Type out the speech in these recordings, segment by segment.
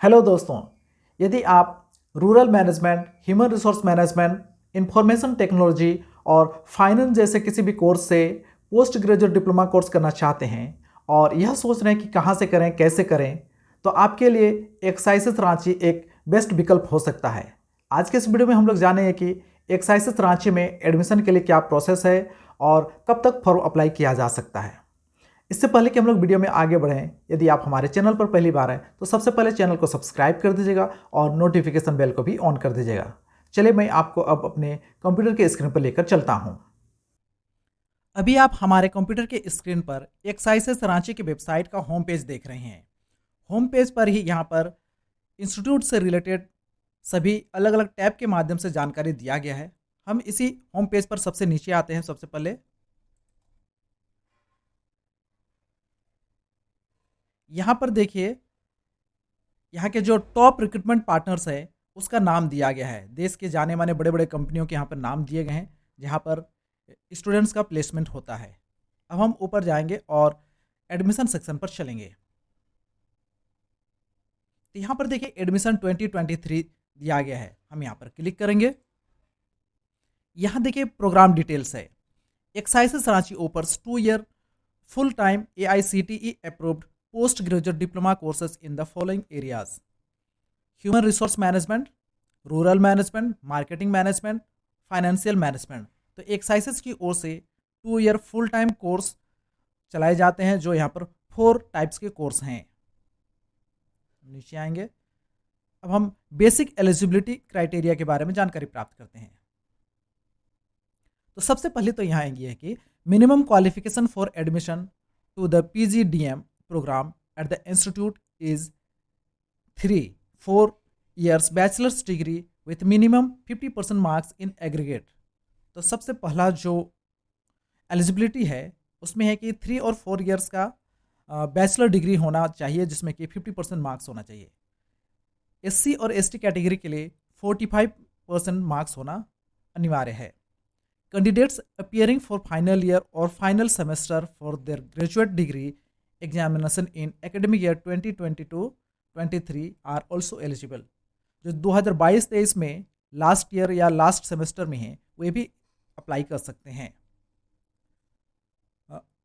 Hello दोस्तों, यदि आप rural management, human resource management, information technology और फाइनेंस जैसे किसी भी कोर्स से पोस्ट ग्रेजुएट डिप्लोमा कोर्स करना चाहते हैं और यह सोच रहे हैं कि कहाँ से करें, कैसे करें, तो आपके लिए एक्साइसिस रांची एक बेस्ट विकल्प हो सकता है। आज के इस वीडियो में हम लोग जानेंगे कि एक्साइसिस रांची में एडमिशन के लिए क्या प्रोसेस है और कब तक फॉर्म अप्लाई किया जा सकता है। इससे पहले कि हम लोग वीडियो में आगे बढ़ें, यदि आप हमारे चैनल पर पहली बार हैं तो सबसे पहले चैनल को सब्सक्राइब कर दीजिएगा और नोटिफिकेशन बेल को भी ऑन कर दीजिएगा। चलिए मैं आपको अब अपने कंप्यूटर के स्क्रीन पर लेकर चलता हूं। अभी आप हमारे कंप्यूटर के स्क्रीन पर एक्साइसिस रांची की वेबसाइट का होम पेज देख रहे हैं। होम पेज पर ही यहाँ पर इंस्टीट्यूट से रिलेटेड सभी अलग अलग टैब के माध्यम से जानकारी दिया गया है। हम इसी होम पेज पर सबसे नीचे आते हैं। सबसे पहले यहाँ पर देखिए, यहाँ के जो टॉप रिक्रूटमेंट पार्टनर्स है उसका नाम दिया गया है। देश के जाने माने बड़े बड़े कंपनियों के यहाँ पर नाम दिए गए हैं जहाँ पर स्टूडेंट्स का प्लेसमेंट होता है। अब हम ऊपर जाएंगे और एडमिशन सेक्शन पर चलेंगे। तो यहाँ पर देखिए एडमिशन 2023 दिया गया है। हम यहाँ पर क्लिक करेंगे। यहाँ देखिए प्रोग्राम डिटेल्स है। एक्साइसिस Ranchi offers 2 year full time AICTE approved postgraduate diploma courses in the following areas: human resource management, rural management, marketing management, financial management. तो एक्साइसिस की ओर से 2 year फुल टाइम कोर्स चलाए जाते हैं, जो यहाँ पर 4 टाइप्स के कोर्स हैं। नीचे आएंगे। अब हम बेसिक एलिजिबिलिटी क्राइटेरिया के बारे में जानकारी प्राप्त करते हैं। तो सबसे पहले तो यहाँ आएंगे कि minimum qualification for admission to the PGDM programme at the institute is 4 years bachelor's degree with minimum 50% marks in aggregate. तो सबसे पहला जो एलिजिबिलिटी है उसमें है कि 3 और 4 years का बैचलर डिग्री होना चाहिए, जिसमें कि 50% मार्क्स होना चाहिए। SC और ST कैटेगरी के लिए 45% मार्क्स होना अनिवार्य है। Candidates appearing for final year or final semester for their graduate degree examination in academic year 2022-23 are also eligible। जो 2022-23 में लास्ट ईयर या लास्ट सेमेस्टर में हैं वे भी अप्लाई कर सकते हैं।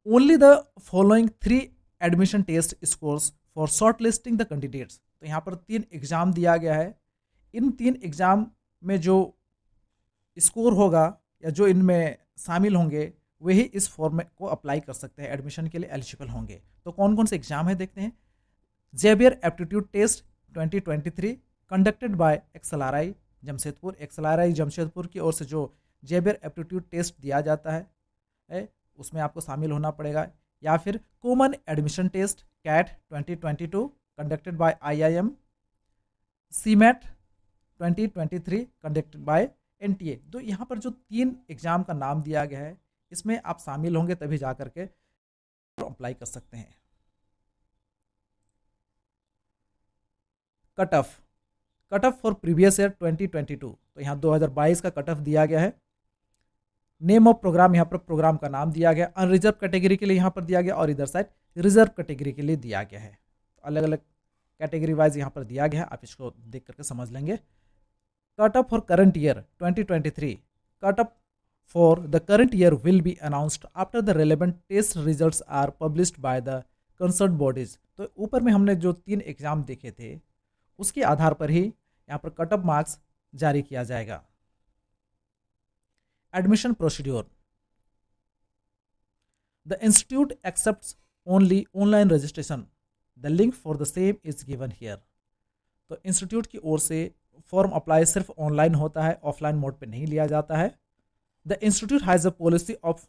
Only the following 3 admission test scores for shortlisting the candidates. तो यहाँ पर 3 एग्जाम दिया गया है। इन 3 एग्जाम में जो स्कोर होगा या जो इनमें शामिल होंगे वही इस फॉर्म को अप्लाई कर सकते हैं, एडमिशन के लिए एलिजिबल होंगे। तो कौन कौन से एग्जाम है देखते हैं। Xavier aptitude test 2023 conducted by XLRI Jamshedpur. XLRI Jamshedpur की ओर से जो जेवियर एप्टीट्यूड टेस्ट दिया जाता है उसमें आपको शामिल होना पड़ेगा। या फिर common admission test CAT 2022 conducted by IIM। CMAT 2023 conducted by NTA। तो यहाँ पर जो 3 एग्जाम का नाम दिया गया है इसमें आप शामिल होंगे तभी जा करके अप्लाई कर सकते हैं। Cut off for previous year 2022। तो यहाँ 2022 का कट ऑफ दिया गया है। नेम ऑफ प्रोग्राम, यहाँ पर प्रोग्राम का नाम दिया गया। अनरिजर्व कैटेगरी के लिए यहाँ पर दिया गया और इधर साइड रिजर्व कैटेगरी के लिए दिया गया है। तो अलग अलग कैटेगरी वाइज यहाँ पर दिया गया है, आप इसको देख करके समझ लेंगे। Cut off for current year 2023। Cut off for the current year will be announced after the relevant test results are published by the concern bodies. तो ऊपर में हमने जो 3 एग्जाम देखे थे उसके आधार पर ही यहाँ पर कट ऑफ मार्क्स जारी किया जाएगा। Admission procedure. The institute accepts only online registration. The link for the same is given here. तो इंस्टीट्यूट की ओर से फॉर्म अप्लाई सिर्फ ऑनलाइन होता है, ऑफलाइन मोड पे नहीं लिया जाता है। The institute has a policy of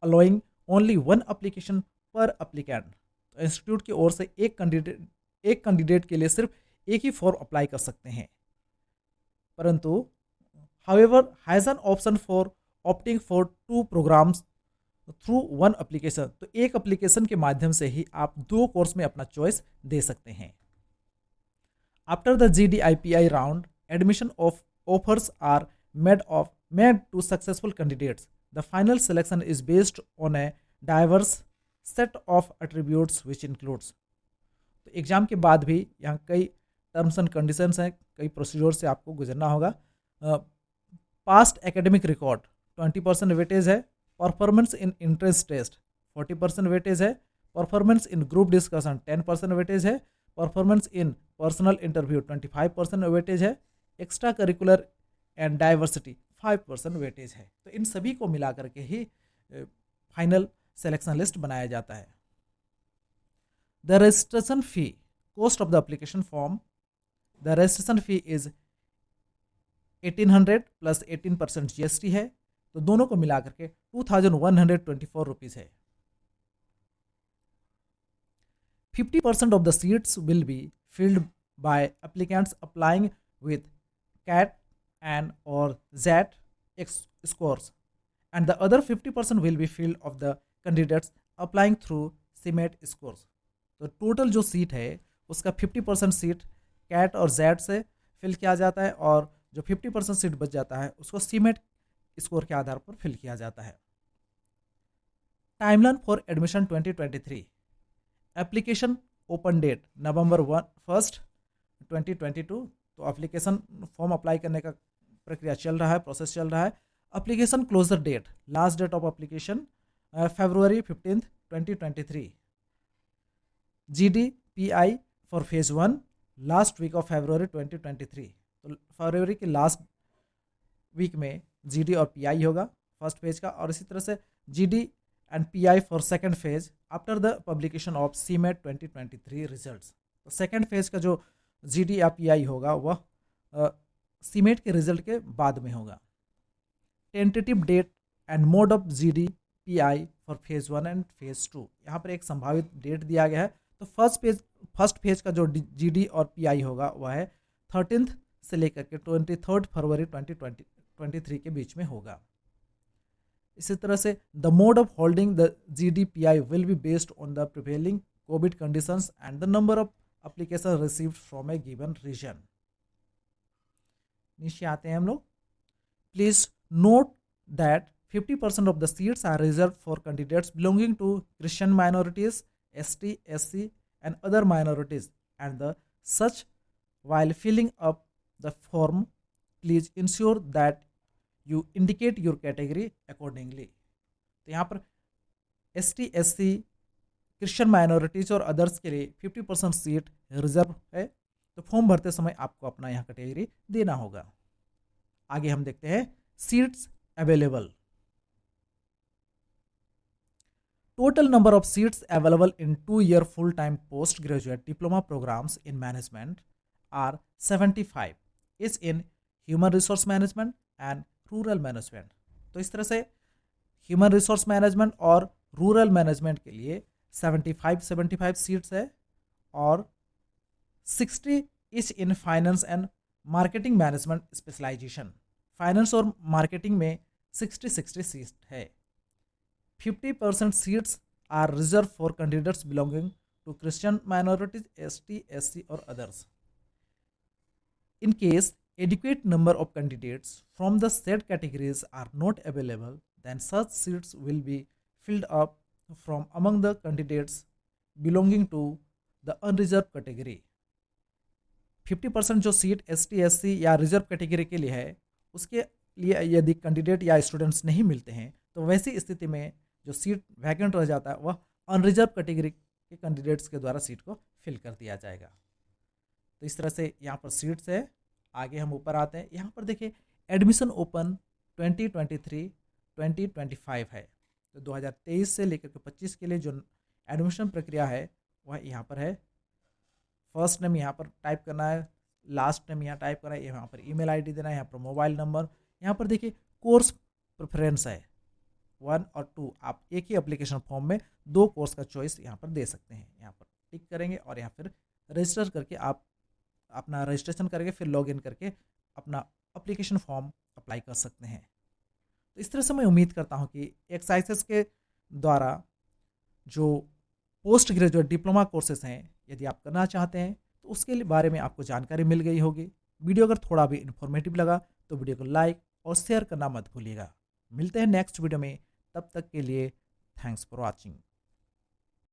allowing only 1 application पर एप्लीकेंट। तो इंस्टीट्यूट की ओर से एक कैंडिडेट के लिए सिर्फ एक ही फॉर्म अप्लाई कर सकते हैं, परंतु however has an option for opting for 2 programmes through 1 application. तो एक एप्लीकेशन के माध्यम से ही आप 2 कोर्स में अपना चॉइस दे सकते हैं। After the GDIPI round, admission of offers are made to successful candidates. The final selection is based on a diverse set of attributes which includes। तो एग्जाम के बाद भी यहाँ कई टर्म्स एंड कंडीशंस हैं, कई प्रोसीजर से आपको गुजरना होगा। पास्ट एकेडमिक रिकॉर्ड 20% वेटेज है। Performance in entrance test 40% weightage है। Performance in group discussion 10% weightage है। Performance in personal interview 25% weightage है। Extra curricular and diversity 5% weightage है। तो इन सभी को मिला करके ही फाइनल सिलेक्शन लिस्ट बनाया जाता है। The registration fee, cost of the application form, the registration fee is 1800 plus 18% GST है, तो दोनों को मिला करके 2124 रुपीज है। 50% of the seats will be filled by applicants applying with CAT and or ZAT scores, and the other 50% will be filled of the candidates applying through CMAT scores। तो total जो seat है उसका 50% seat cat और jet से fill किया जाता है, और जो 50% सीट बच जाता है उसको सीमेट स्कोर के आधार पर फिल किया जाता है। Timeline for admission 2023, application open date November 1 2022। तो एप्लीकेशन फॉर्म अप्लाई करने का प्रक्रिया चल रहा है, प्रोसेस चल रहा है। Application closure date, last date of application February 15, 2023। GDPI for phase 1 last week of February 2023। तो फरवरी के लास्ट वीक में GD और PI होगा फर्स्ट फेज का, और इसी तरह से GD and PI for second phase after the publication of CMAT 2023 results. तो सेकंड फेज का जो GD या PI होगा वह CMAT के रिजल्ट के बाद में होगा। Tentative date and mode of GD PI for phase 1 and phase 2, यहाँ पर एक संभावित डेट दिया गया है। तो फर्स्ट फेज का जो GD और PI होगा वह है 13 से लेकर के 23 फरवरी 2023 के बीच में होगा। इसी तरह से the mode of holding the GD PI will be based on the prevailing covid conditions and the number of application received from a given region. नीचे आते हैं हम लोग। Please note that 50% of the seats are reserved for candidates belonging to Christian minorities, ST, SC and other minorities, and the such while filling up the form please ensure that you indicate your category accordingly। तो यहाँ पर ST, SC, Christian minorities और others के लिए 50% seat reserve है। तो form भरते समय आपको अपना यहाँ कैटेगरी देना होगा। आगे हम देखते हैं seats available. Total number of seats available in 2-year full-time postgraduate diploma programs in management are 75, is in human resource management and rural management। तो इस तरह से human resource management और rural management के लिए 75 सीट्स है, और 60 is in finance and marketing management specialization। Finance और मार्केटिंग में 60 सीट है। 50% seats are reserved for candidates belonging to Christian minorities, ST, SC or others। In case adequate number of candidates from the said categories are not available, then such seats will be filled up from among the candidates belonging to the unreserved category। 50% जो seat ST, SC या reserve category के लिए है, उसके लिए यदि candidate या students नहीं मिलते हैं तो वैसी स्थिति में जो सीट वैकेंट रह जाता है वह अनरिजर्व कैटेगरी के कैंडिडेट्स के द्वारा सीट को फिल कर दिया जाएगा। तो इस तरह से यहाँ पर सीट्स है। आगे हम ऊपर आते हैं। यहाँ पर देखिए एडमिशन ओपन 2023-2025 है। तो 2023 से लेकर के 25 के लिए जो एडमिशन प्रक्रिया है वह यहाँ पर है। फर्स्ट नेम यहाँ पर टाइप करना है, लास्ट नेम यहाँ टाइप करना है, यहाँ पर ईमेल आईडी देना है, यहाँ पर मोबाइल नंबर। यहाँ पर देखिए कोर्स प्रेफरेंस है 1 और 2। आप एक ही एप्लीकेशन फॉर्म में 2 कोर्स का चॉइस यहाँ पर दे सकते हैं। यहाँ पर टिक करेंगे और यहाँ फिर रजिस्टर करके आप अपना रजिस्ट्रेशन करके फिर लॉगिन करके अपना एप्लीकेशन फॉर्म अप्लाई कर सकते हैं। तो इस तरह से मैं उम्मीद करता हूँ कि एक्साइसेस के द्वारा जो पोस्ट ग्रेजुएट डिप्लोमा कोर्सेज हैं यदि आप करना चाहते हैं तो उसके बारे में आपको जानकारी मिल गई होगी। वीडियो अगर थोड़ा भी इन्फॉर्मेटिव लगा तो वीडियो को लाइक और शेयर करना मत भूलिएगा। मिलते हैं नेक्स्ट वीडियो में, तब तक के लिए थैंक्स फॉर वॉचिंग।